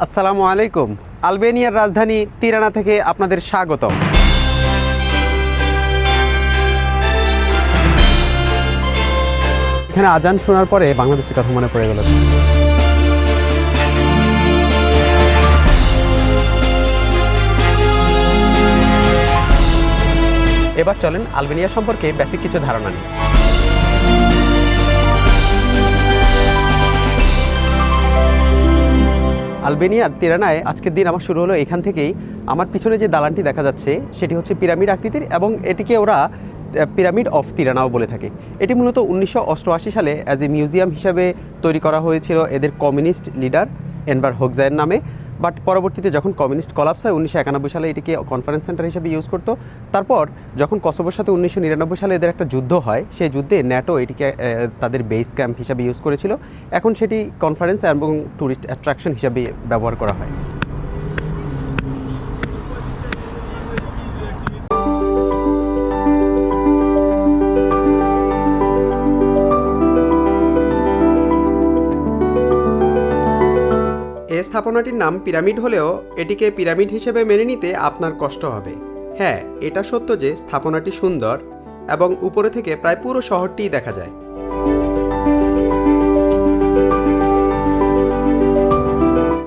আসসালামু আলাইকুম। আলবেনিয়ার রাজধানী তিরানা থেকে আপনাদের স্বাগতম। এখানে আজান শোনার পরে বাংলাদেশের কথা মনে পড়ে গেল। এবার চলেন আলবেনিয়া সম্পর্কে বেসিক কিছু ধারণা নিই। আলবেনিয়ার তিরানায় আজকের দিন আমার শুরু হলো এখান থেকেই। আমার পিছনে যে দালানটি দেখা যাচ্ছে সেটি হচ্ছে পিরামিড আকৃতির এবং এটিকে ওরা পিরামিড অফ তিরানাও বলে থাকে। এটি মূলত 1988 সালে অ্যাজ এ মিউজিয়াম হিসাবে তৈরি করা হয়েছিল এদের কমিউনিস্ট লিডার এনভার হোগজায়ের নামে। বাট পরবর্তীতে যখন কমিউনিস্ট কলাপস হয় 1991 সালে এটিকে কনফারেন্স সেন্টার হিসেবে ইউজ করতো। তারপর যখন কসোভোর সাথে 1999 সালে এদের একটা যুদ্ধ হয়, সেই যুদ্ধে ন্যাটো এটিকে তাদের বেস ক্যাম্প হিসাবে ইউজ করেছিল। এখন সেটি কনফারেন্স এবং ট্যুরিস্ট অ্যাট্রাকশন হিসাবে ব্যবহার করা হয়। এই স্থাপনাটির নাম পিরামিড হলেও এটিকে পিরামিড হিসেবে মেনে নিতে আপনার কষ্ট হবে। হ্যাঁ, এটা সত্য যে স্থাপনাটি সুন্দর এবং উপরে থেকে প্রায় পুরো শহরটিই দেখা যায়।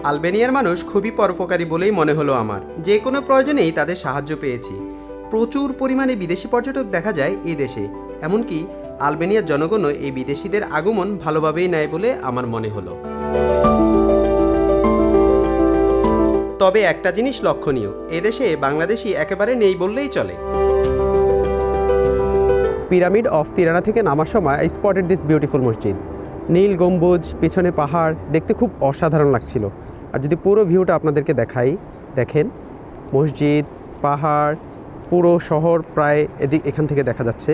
আলবেনিয়ার মানুষ খুবই পরোপকারী বলেই মনে হলো আমার। যে কোনো প্রয়োজনেই তাদের সাহায্য পেয়েছি। প্রচুর পরিমাণে বিদেশি পর্যটক দেখা যায় এই দেশে। এমনকি আলবেনিয়ার জনগণও এই বিদেশিদের আগমন ভালোভাবেই নেয় বলে আমার মনে হলো। তবে একটা জিনিস লক্ষণীয়, এদেশে বাংলাদেশি একেবারে নেই বললেই চলে। পিরামিড অফ তিরানা থেকে নামার সময় আই স্পটেড দিস বিউটিফুল মসজিদ। নীল গম্বুজ, পিছনে পাহাড়, দেখতে খুব অসাধারণ লাগছিল। আর যদি পুরো ভিউটা আপনাদেরকে দেখাই, দেখেন মসজিদ, পাহাড়, পুরো শহর প্রায় এখান থেকে দেখা যাচ্ছে।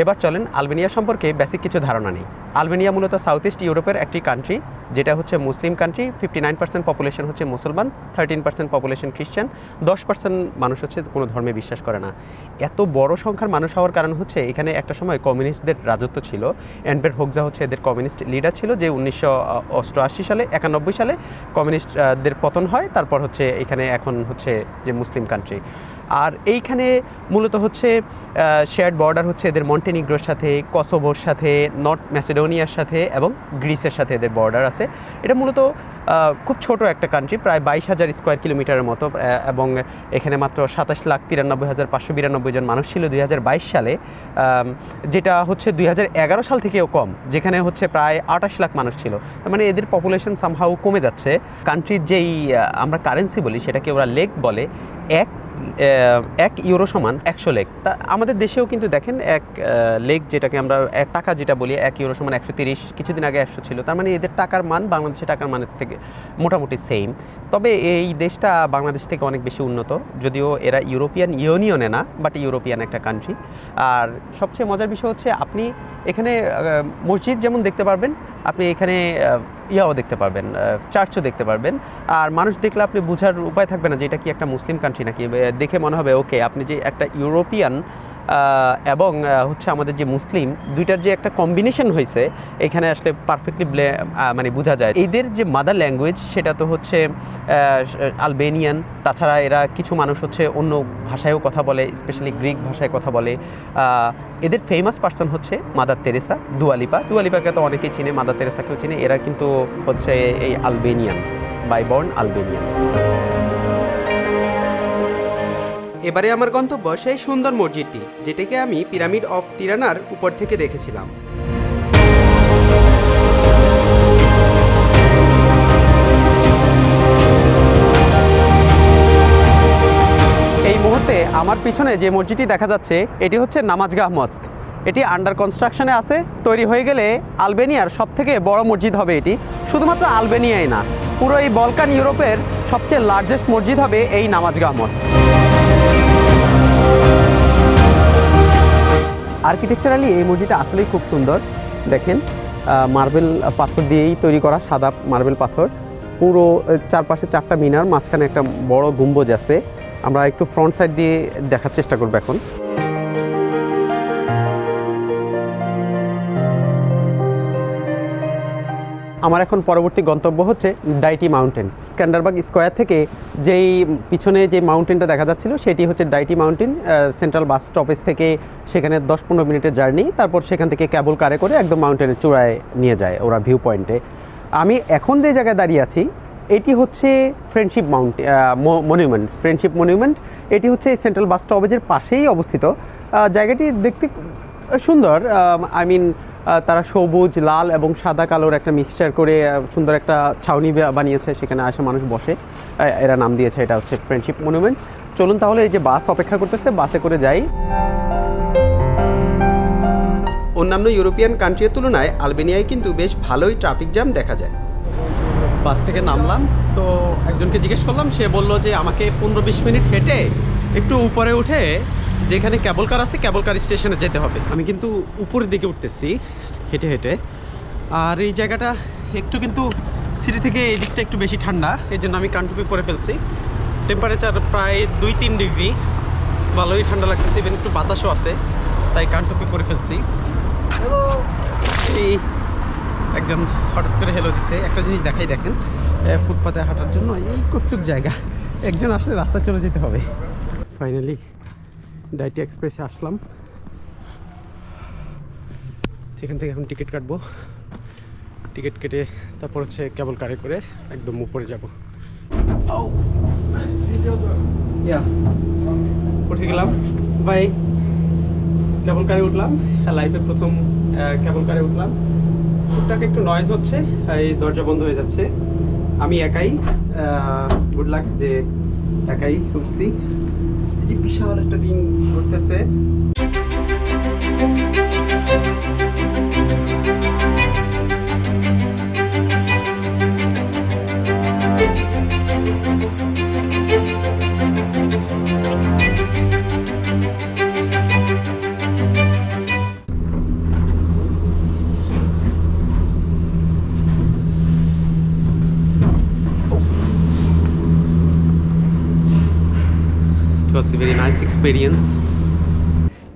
এবার চলেন আলবেনিয়া সম্পর্কে বেসিক কিছু ধারণা নেই। আলবেনিয়া মূলত সাউথ ইস্ট ইউরোপের একটি কান্ট্রি, যেটা হচ্ছে মুসলিম কান্ট্রি। 59% পপুলেশন হচ্ছে মুসলমান, 13% পপুলেশন খ্রিস্টান, 10% মানুষ হচ্ছে কোনো ধর্মে বিশ্বাস করে না। এত বড় সংখ্যার মানুষ হওয়ার কারণ হচ্ছে এখানে একটা সময় কমিউনিস্টদের রাজত্ব ছিল। এনভার হোগজা হচ্ছে এদের কমিউনিস্ট লিডার ছিল, যে 1988 সালে 91 সালে কমিউনিস্টদের পতন হয়। তারপর হচ্ছে এখানে এখন হচ্ছে যে মুসলিম কান্ট্রি। আর এইখানে মূলত হচ্ছে শেয়ার্ড বর্ডার হচ্ছে এদের মন্টেনিগ্রোর সাথে, কসোভোর সাথে, নর্থ ম্যাসেডোনিয়ার সাথে এবং গ্রিসের সাথে এদের বর্ডার আছে। এটা মূলত খুব ছোট একটা কান্ট্রি, প্রায় 22,000 স্কোয়ার কিলোমিটারের মতো, এবং এখানে মাত্র 27,93,592 জন মানুষ ছিল 2022 সালে, যেটা হচ্ছে 2011 সাল থেকেও কম, যেখানে হচ্ছে প্রায় 28 লাখ মানুষ ছিল। তার মানে এদের পপুলেশন সামহাউ কমে যাচ্ছে। কান্ট্রির যেই আমরা কারেন্সি বলি সেটাকে ওরা লেক বলে। এক ইউরো সমান 100 লেক। তা আমাদের দেশেও কিন্তু দেখেন এক লেক, যেটাকে আমরা এক টাকা যেটা বলি, 1 ইউরো সমান 130, কিছুদিন আগে 100 ছিল। তার মানে এদের টাকার মান বাংলাদেশের টাকার মানের থেকে মোটামুটি সেম। তবে এই দেশটা বাংলাদেশ থেকে অনেক বেশি উন্নত, যদিও এরা ইউরোপিয়ান ইউনিয়নে না, বাট ইউরোপিয়ান একটা কান্ট্রি। আর সবচেয়ে মজার বিষয় হচ্ছে আপনি এখানে মসজিদ যেমন দেখতে পারবেন, আপনি এখানে ইয়াও দেখতে পারবেন, চার্চও দেখতে পারবেন। আর মানুষ দেখলে আপনি বোঝার উপায় থাকবে না যে এটা কি একটা মুসলিম কান্ট্রি নাকি। দেখে মনে হবে ওকে, আপনি যে একটা ইউরোপিয়ান এবং হচ্ছে আমাদের যে মুসলিম, দুইটার যে একটা কম্বিনেশন হয়েছে এখানে আসলে পারফেক্টলি মানে বোঝা যায়। এদের যে মাদার ল্যাঙ্গুয়েজ সেটা তো হচ্ছে আলবেনিয়ান। তাছাড়া এরা কিছু মানুষ হচ্ছে অন্য ভাষায়ও কথা বলে, স্পেশালি গ্রিক ভাষায় কথা বলে। এদের ফেমাস পার্সন হচ্ছে মাদার তেরেসা, দুয়ালিপাকে তো অনেকেই চিনে, মাদার তেরেসাকেও চিনে। এরা কিন্তু হচ্ছে এই আলবেনিয়ান, বাই বর্ন আলবেনিয়ান। এবারে আমার গন্তব্য সেই সুন্দর মসজিদটি, যেটাকে আমি পিরামিড অফ তিরানার উপর থেকে দেখেছিলাম। এই মুহূর্তে আমার পিছনে যে মসজিদটি দেখা যাচ্ছে এটি হচ্ছে নামাজগাহ মস্ক। এটি আন্ডার কনস্ট্রাকশনে আছে। তৈরি হয়ে গেলে আলবেনিয়ার সবথেকে বড় মসজিদ হবে এটি। শুধুমাত্র আলবেনিয়াই না, পুরো এই বলকান ইউরোপের সবচেয়ে লার্জেস্ট মসজিদ হবে এই নামাজগাহ মস্ক। আর্কিটেকচারালি এই মসজিদটা আসলেই খুব সুন্দর। দেখেন মার্বেল পাথর দিয়েই তৈরি করা, সাদা মার্বেল পাথর। পুরো চারপাশে 4টা মিনার, মাঝখানে একটা বড় গম্বুজ আছে। আমরা একটু ফ্রন্ট সাইড দিয়ে দেখার চেষ্টা করব এখন। আমার এখন পরবর্তী গন্তব্য হচ্ছে ডাইটি মাউন্টেন। স্ক্যান্ডারবাগ স্কোয়ার থেকে যেই পিছনে যে মাউন্টেনটা দেখা যাচ্ছিল সেটি হচ্ছে ডাইটি মাউন্টেন। সেন্ট্রাল বাস স্টপেজ থেকে সেখানে 10-15 মিনিটের জার্নি, তারপর সেখান থেকে ক্যাবল কারে করে একদম মাউন্টেনের চূড়ায় নিয়ে যায় ওরা ভিউ পয়েন্টে। আমি এখন যে জায়গায় দাঁড়িয়ে আছি এটি হচ্ছে ফ্রেন্ডশিপ মনুমেন্ট। ফ্রেন্ডশিপ মনুমেন্ট এটি হচ্ছে সেন্ট্রাল বাস স্টপেজের পাশেই অবস্থিত। জায়গাটি দেখতে সুন্দর। আই মিন তারা সবুজ, লাল এবং সাদা কালোর একটা মিক্সচার করে সুন্দর একটা ছাউনি বানিয়েছে, সেখানে আসে মানুষ বসে। এরা নাম দিয়েছে এটা হচ্ছে ফ্রেন্ডশিপ মনুমেন্ট। চলুন তাহলে, এই যে বাস অপেক্ষা করতেছে, বাসে করে যাই। অন্যান্য ইউরোপিয়ান কান্ট্রির তুলনায় আলবেনিয়ায় কিন্তু বেশ ভালোই ট্রাফিক জ্যাম দেখা যায়। বাস থেকে নামলাম, তো একজনকে জিজ্ঞেস করলাম, সে বলল যে আমাকে 15-20 মিনিট হেঁটে একটু উপরে উঠে যেখানে ক্যাবল কার আছে ক্যাবল কার স্টেশনে যেতে হবে। আমি কিন্তু উপরের দিকে উঠতেছি হেঁটে হেঁটে। আর এই জায়গাটা একটু কিন্তু সিটি থেকে এই দিকটা একটু বেশি ঠান্ডা, এই জন্য আমি কানটুপি পরে ফেলছি। টেম্পারেচার প্রায় 2-3 ডিগ্রি, ভালোই ঠান্ডা লাগতেছে, ইভেন একটু বাতাসও আছে, তাই কানটুপি পরে ফেলছি। এই একজন হঠাৎ করে হেলো দিছে। একটা জিনিস দেখাই, দেখেন ফুটপাতে হাঁটার জন্য এই কতটুক জায়গা, একজন আসলে রাস্তা চলে যেতে হবে। ফাইনালি ডাইটি এক্সপ্রেসে আসলাম, সেখান থেকে এখন টিকিট কাটবো। টিকিট কেটে তারপর হচ্ছে কেবল কারে করে একদম উপরে যাব। উঠে গেলাম ভাই, কেবল কারে উঠলাম, লাইফের প্রথম কেবল কারে উঠলাম। টুকটাক একটু নয়েজ হচ্ছে, এই দরজা বন্ধ হয়ে যাচ্ছে। আমি একাই, গুড লাক যে একাই উঠছি। এই যে বিশাল একটা রিং ঘুরতেছে। was a very nice experience.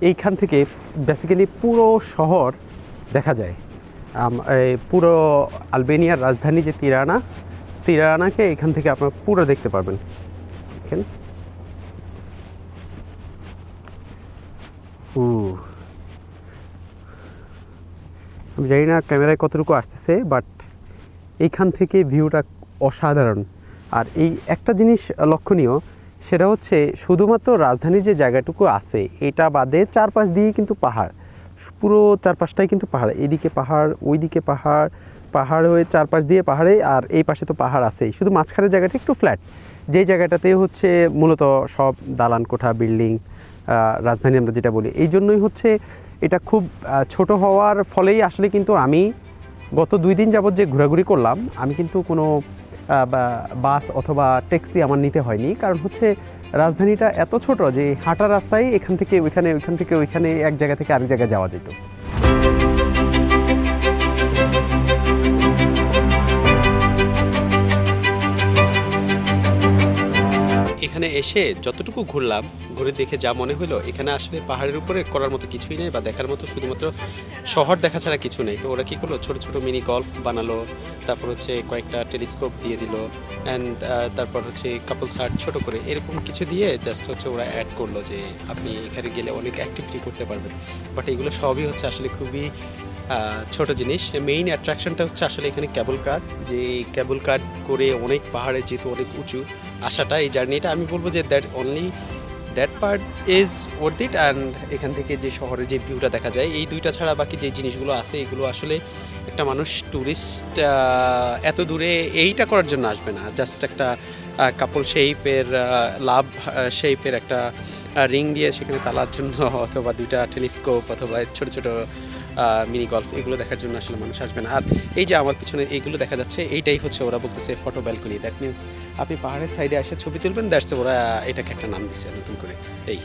এইখান থেকে বেসিক্যালি পুরো শহর দেখা যায়। পুরো আলবেনিয়ার রাজধানী যে তিরানাকে এখান থেকে আপনারা পুরো দেখতে পারবেন। দেখেন, আমি জানি না ক্যামেরায় কতটুকু আসতেছে, বাট এইখান থেকে ভিউটা অসাধারণ। আর এই একটা জিনিস লক্ষণীয়, সেটা হচ্ছে শুধুমাত্র রাজধানীর যে জায়গাটুকু আছে এটা বাদে চারপাশ দিয়ে কিন্তু পাহাড়, পুরো চারপাশটাই কিন্তু পাহাড়। এইদিকে পাহাড়, ওইদিকে পাহাড়, পাহাড় হয়ে চারপাশ দিয়ে পাহাড়ে, আর এই পাশে তো পাহাড় আছেই, শুধু মাঝখানের জায়গাটা একটু ফ্ল্যাট। যেই জায়গাটাতে হচ্ছে মূলত সব দালান কোঠা, বিল্ডিং, রাজধানী আমরা যেটা বলি। এই জন্যই হচ্ছে এটা খুব ছোট হওয়ার ফলেই আসলে কিন্তু আমি গত 2 দিন যাবত যে ঘোরাঘুরি করলাম, আমি কিন্তু কোনো বাস অথবা ট্যাক্সি আমার নিতে হয়নি। কারণ হচ্ছে রাজধানীটা এত ছোট যে হাঁটার রাস্তায় এখান থেকে ওইখানে, ওইখান থেকে ওইখানে, এক জায়গা থেকে আরেক জায়গায় যাওয়া যেত। এখানে এসে যতটুকু ঘুরলাম, ঘুরে দেখে যা মনে হলো, এখানে আসলে পাহাড়ের উপরে করার মতো কিছুই নেই বা দেখার মতো শুধুমাত্র শহর দেখা ছাড়া কিছু নেই। তো ওরা কী করলো, ছোটো ছোটো মিনি গল্ফ বানালো, তারপর হচ্ছে কয়েকটা টেলিস্কোপ দিয়ে দিল, অ্যান্ড তারপর হচ্ছে কাপল সার্ট ছোটো করে এরকম কিছু দিয়ে জাস্ট হচ্ছে ওরা অ্যাড করলো যে আপনি এখানে গেলে অনেক অ্যাক্টিভিটি করতে পারবেন। বাট এগুলো সবই হচ্ছে আসলে খুবই ছোট জিনিস। মেইন অ্যাট্রাকশনটা হচ্ছে আসলে এখানে কেবল কার, যে কেবল কার করে অনেক পাহাড়ে যেহেতু অনেক উঁচু আসাটা, এই জার্নিটা আমি বলবো যে that part is worth it. And এখান থেকে যে শহরের যে ভিউটা দেখা যায়, এই দুইটা ছাড়া বাকি যে জিনিসগুলো আছে এগুলো আসলে একটা মানুষ ট্যুরিস্ট এত দূরে এইটা করার জন্য আসবে না। জাস্ট একটা কাপল শেপের লাভ শেপের একটা রিং দিয়ে সেখানে তালার জন্য, অথবা 2টা টেলিস্কোপ, অথবা ছোটো ছোটো মিনি গল্ফ, এগুলো দেখার জন্য আসলে মানুষ আসবে না। আর এই যে আমার পিছনে এইগুলো দেখা যাচ্ছে, এইটাই হচ্ছে ওরা বলতেছে ফটো ব্যালকনি। দ্যাট মিনস আপনি পাহাড়ের সাইডে এসে ছবি তুলবেন, দ্যাটস ওরা এটাকে একটা নাম দিচ্ছে নতুন করে। এই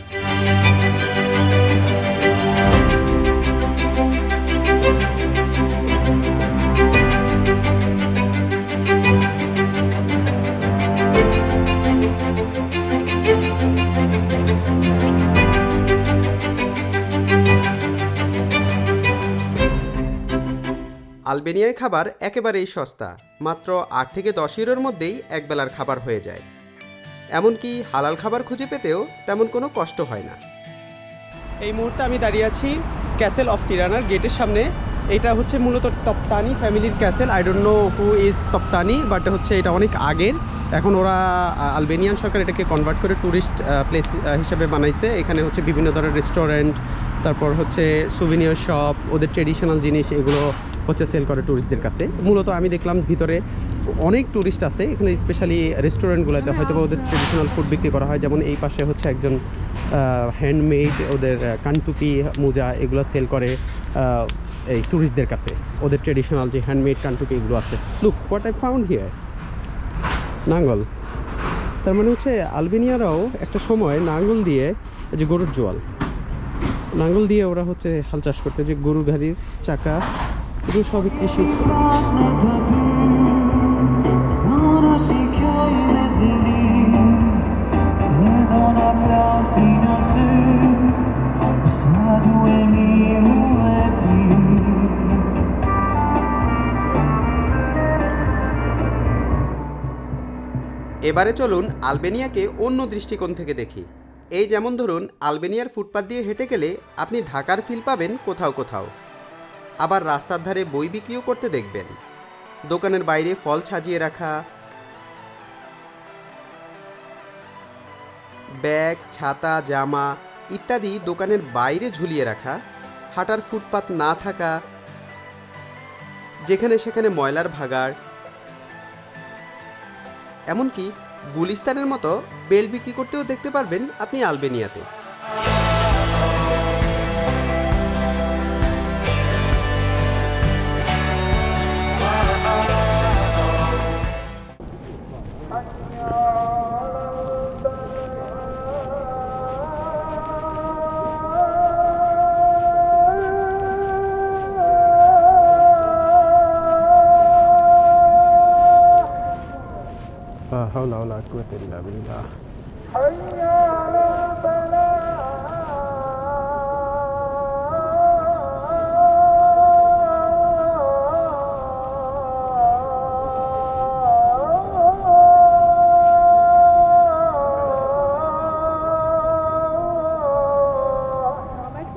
আলবেনিয়ায় খাবার একেবারেই সস্তা, মাত্র 8 থেকে 10 ইউরোর মধ্যেই একবেলার খাবার হয়ে যায়। এমনকি হালাল খাবার খুঁজে পেতেও তেমন কোনো কষ্ট হয় না। এই মুহূর্তে আমি দাঁড়িয়ে আছি ক্যাসেল অফ তিরানার গেটের সামনে। এটা হচ্ছে মূলত তপ্তানি ফ্যামিলির castle. I don't know who is তপ্তানি, বাট হচ্ছে এটা অনেক আগের। এখন ওরা আলবেনিয়ান সরকার এটাকে কনভার্ট করে ট্যুরিস্ট প্লেস হিসেবে বানাইছে। এখানে হচ্ছে বিভিন্ন ধরনের রেস্টুরেন্ট, তারপর হচ্ছে সুভিনিয়ার শপ, ওদের ট্রেডিশনাল জিনিস এগুলো হচ্ছে সেল করে ট্যুরিস্টদের কাছে। মূলত আমি দেখলাম ভিতরে অনেক ট্যুরিস্ট আছে এখানে, স্পেশালি রেস্টুরেন্টগুলোতে হয়তো ওদের ট্রেডিশনাল ফুড বিক্রি করা হয়। যেমন এই পাশে হচ্ছে একজন হ্যান্ডমেড ওদের কানটুপি মোজা এগুলো সেল করে এই ট্যুরিস্টদের কাছে। ওদের ট্রেডিশনাল যে হ্যান্ডমেড কানটুপি এগুলো আছে। Look what I found here, নাঙ্গল। তার মানে হচ্ছে আলবেনিয়ারাও একটা সময় নাঙ্গল দিয়ে, যে গরুর জোয়াল, নাঙ্গল দিয়ে ওরা হচ্ছে হাল চাষ করতে, যে গরুর গাড়ির চাকা এগুলো সবই কৃষি। এবারে চলুন আলবেনিয়াকে অন্য দৃষ্টিকোণ থেকে দেখি। এই যেমন ধরুন, আলবেনিয়ার ফুটপাত দিয়ে হেঁটে গেলে আপনি ঢাকার ফিল পাবেন কোথাও কোথাও। আবার রাস্তার ধারে বই বিক্রিও করতে দেখবেন। দোকানের বাইরে ফল সাজিয়ে রাখা, ব্যাগ, ছাতা, জামা ইত্যাদি দোকানের বাইরে ঝুলিয়ে রাখা, হাঁটার ফুটপাত না থাকা, যেখানে সেখানে ময়লার ভাগাড়, এমনকি গুলিস্তানের মতো বেল বিক্রি করতেও দেখতে পারবেন আপনি আলবেনিয়াতে। حول ولا قوة إلا بالله.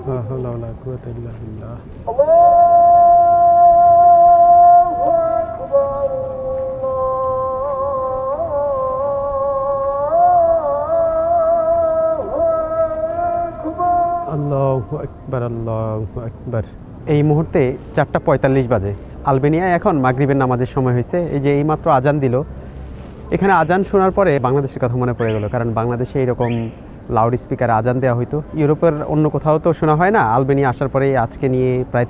لا حول ولا قوة إلا بالله. আল্লাহু আকবার, আল্লাহু আকবার। এই মুহূর্তে 4:45 বাজে। আলবেনিয়ায় এখন মাগরিবের নামাজের সময় হয়েছে। এই যে এইমাত্র আজান দিল। এখানে আজান শোনার পরে বাংলাদেশের কথা মনে পড়ে গেল, কারণ বাংলাদেশে এইরকম লাউড স্পিকারে আজান দেওয়া হইতো। ইউরোপের অন্য কোথাও তো শোনা হয় না। আলবেনিয়া আসার পরে আজকে নিয়ে প্রায়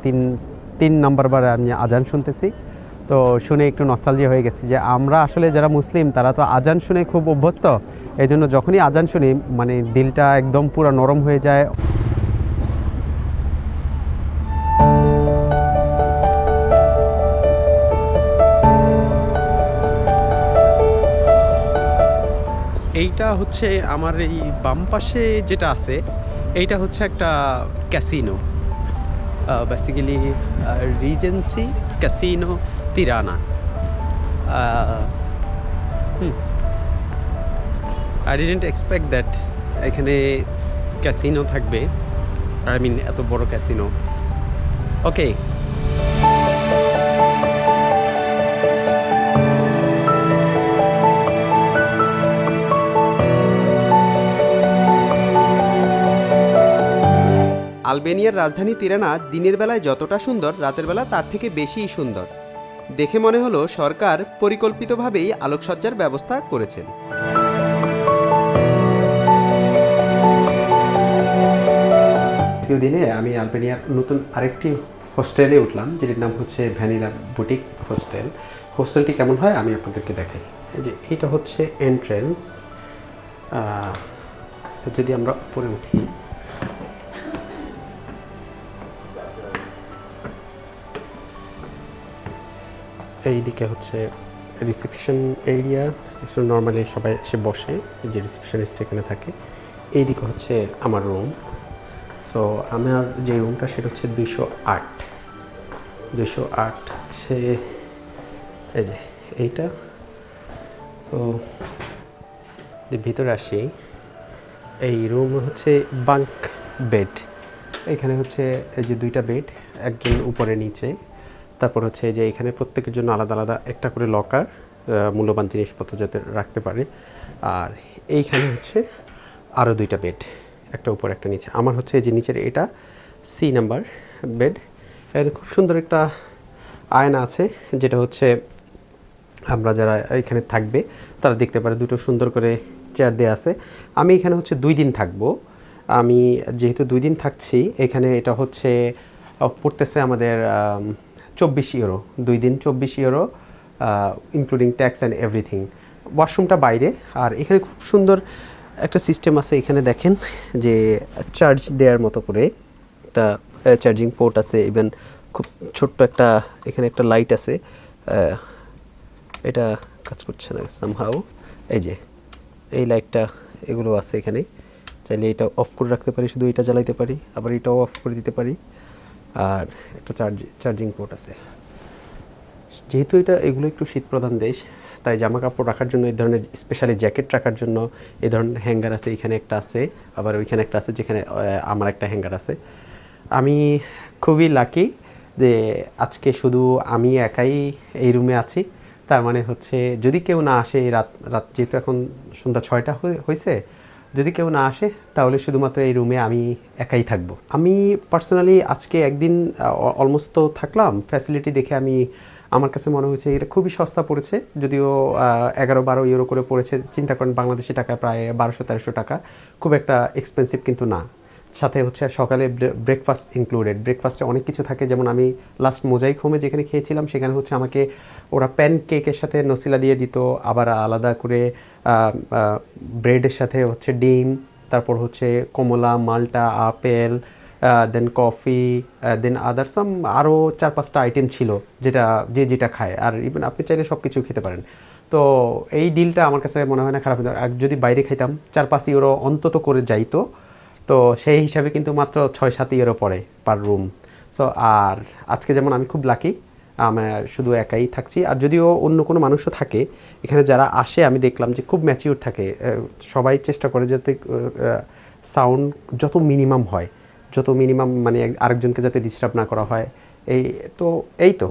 তিন নাম্বারবার আমি আজান শুনতেছি। তো শুনে একটু নস্টালজিয়া হয়ে গেছে যে আমরা আসলে যারা মুসলিম তারা তো আজান শুনে খুব অভ্যস্ত। এই জন্য যখনই আজান শুনি মানে দিলটা একদম পুরো নরম হয়ে যায়। এইটা হচ্ছে আমার এই বাম পাশে যেটা আছে, এইটা হচ্ছে একটা casino, basically regency casino Tirana. I didn't expect that এখানে ক্যাসিনো থাকবে, আই মিন এত বড় ক্যাসিনো। ওকে, আলবেনিয়ার রাজধানী তিরানা দিনের বেলায় যতটা সুন্দর, রাতের বেলা তার থেকে বেশিই সুন্দর। দেখে মনে হলো সরকার পরিকল্পিতভাবেই আলোকসজ্জার ব্যবস্থা করেছেন। দিনে আমি আলবেনিয়ার নতুন আরেকটি হোস্টেলে উঠলাম, যেটির নাম হচ্ছে ভ্যানিলা বুটিক হোস্টেল। হোস্টেলটি কেমন হয় আমি আপনাদেরকে দেখাই। এই যে এটা হচ্ছে এন্ট্রেন্স। যদি আমরা উপরে উঠি, এইদিকে হচ্ছে রিসেপশন এরিয়া। নর্মালি সবাই এসে বসে, যে রিসেপশনিস্ট এখানে থাকে। এইদিকে হচ্ছে আমার রুম। সো আমার যে রুমটা সেটা হচ্ছে 208। 208 হচ্ছে এই যে এইটা। তো ভিতরে আসি, এই রুম হচ্ছে বাঙ্ক বেড। এখানে হচ্ছে এই যে দুইটা বেড, একজন উপরে নিচে। তারপর হচ্ছে যে এখানে প্রত্যেকের জন্য আলাদা আলাদা একটা করে লকার, মূল্যবান জিনিসপত্র যাতে রাখতে পারে। আর এইখানে হচ্ছে আরও দুইটা বেড, একটা উপর একটা নিচে। আমার হচ্ছে এই যে নিচের এটা সি নাম্বার বেড। এখানে খুব সুন্দর একটা আয়না আছে, যেটা হচ্ছে আমরা যারা এখানে থাকবে তারা দেখতে পারে। দুটো সুন্দর করে চেয়ার দেওয়া আছে। আমি এখানে হচ্ছে 2 দিন থাকবো। আমি যেহেতু 2 দিন থাকছি এখানে, এটা হচ্ছে পড়তেছে আমাদের 24 ইউরো। 2 দিন 24 euro, including tax and everything. ওয়াশরুমটা বাইরে। আর এখানে খুব সুন্দর একটা সিস্টেম আছে, এখানে দেখেন যে চার্জ দেওয়ার মতো করে একটা চার্জিং পোর্ট আছে। ইভেন খুব ছোট্ট একটা এখানে একটা লাইট আছে, এটা কাজ করছে না সামহাও। এই যে এই লাইটটা, এগুলো আছে এখানে। চাইলে এটা অফ করে রাখতে পারি, শুধু এটা জ্বালাইতে পারি, আবার এটাও অফ করে দিতে পারি। আর একটা চার্জিং পোর্ট আছে। যেহেতু এগুলো একটু শীতপ্রধান দেশ, তাই জামা কাপড় রাখার জন্য এই ধরনের, স্পেশালি জ্যাকেট রাখার জন্য এই ধরনের হ্যাঙ্গার আছে। এখানে একটা আছে, আবার ওইখানে একটা আছে, যেখানে আমার একটা হ্যাঙ্গার আছে। আমি খুবই লাকি যে আজকে শুধু আমি একাই এই রুমে আছি। তার মানে হচ্ছে যদি কেউ না আসে, রাত যেহেতু এখন সন্ধ্যা 6টা হয়েছে, যদি কেউ না আসে তাহলে শুধুমাত্র এই রুমে আমি একাই থাকবো। আমি পার্সোনালি আজকে একদিন অলমোস্ট তো থাকলাম। ফ্যাসিলিটি দেখে আমার কাছে মনে হয়েছে এটা খুবই সস্তা পড়েছে, যদিও 11-12 ইউরো করে পড়েছে। চিন্তা করেন বাংলাদেশি টাকায় প্রায় 1200-1300 টাকা, খুব একটা এক্সপেন্সিভ কিন্তু না। সাথে হচ্ছে সকালে ব্রেকফাস্ট ইনক্লুডেড। ব্রেকফাস্টে অনেক কিছু থাকে, যেমন আমি লাস্ট মোজাইক হোমে যেখানে খেয়েছিলাম সেখানে হচ্ছে আমাকে ওরা প্যান কেকের সাথে নসিলা দিয়ে দিত, আবার আলাদা করে ব্রেডের সাথে হচ্ছে ডিম, তারপর হচ্ছে কমলা, মাল্টা, আপেল, দেন কফি, দেন আদার সাম আরও 4-5টা আইটেম ছিল, যেটা খায়। আর ইভেন আপনি চাইলে সব কিছু খেতে পারেন। তো এই ডিলটা আমার কাছে মনে হয় না খারাপ হতো। আর যদি বাইরে খাইতাম 4-5 ইউরো অন্তত করে যাইতো। তো সেই হিসাবে কিন্তু মাত্র 6-7 ইউরো পড়ে পার রুম। সো আর আজকে যেমন আমি খুব লাকি, আমি শুধু একাই থাকছি। আর যদিও অন্য কোনো মানুষও থাকে এখানে, যারা আসে আমি দেখলাম যে খুব ম্যাচিউর থাকে। সবাই চেষ্টা করে যাতে সাউন্ড যত মিনিমাম হয়, মানে আরেকজনকে যাতে ডিস্টার্ব না করা হয়। এই তো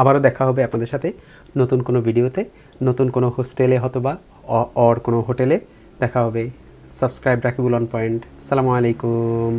আবারও দেখা হবে আপনাদের সাথে নতুন কোনো ভিডিওতে, নতুন কোনো হোস্টেলে হয়তোবা অর কোনো হোটেলে দেখা হবে। Subscribe Rakibul on point. আসসালামু আলাইকুম।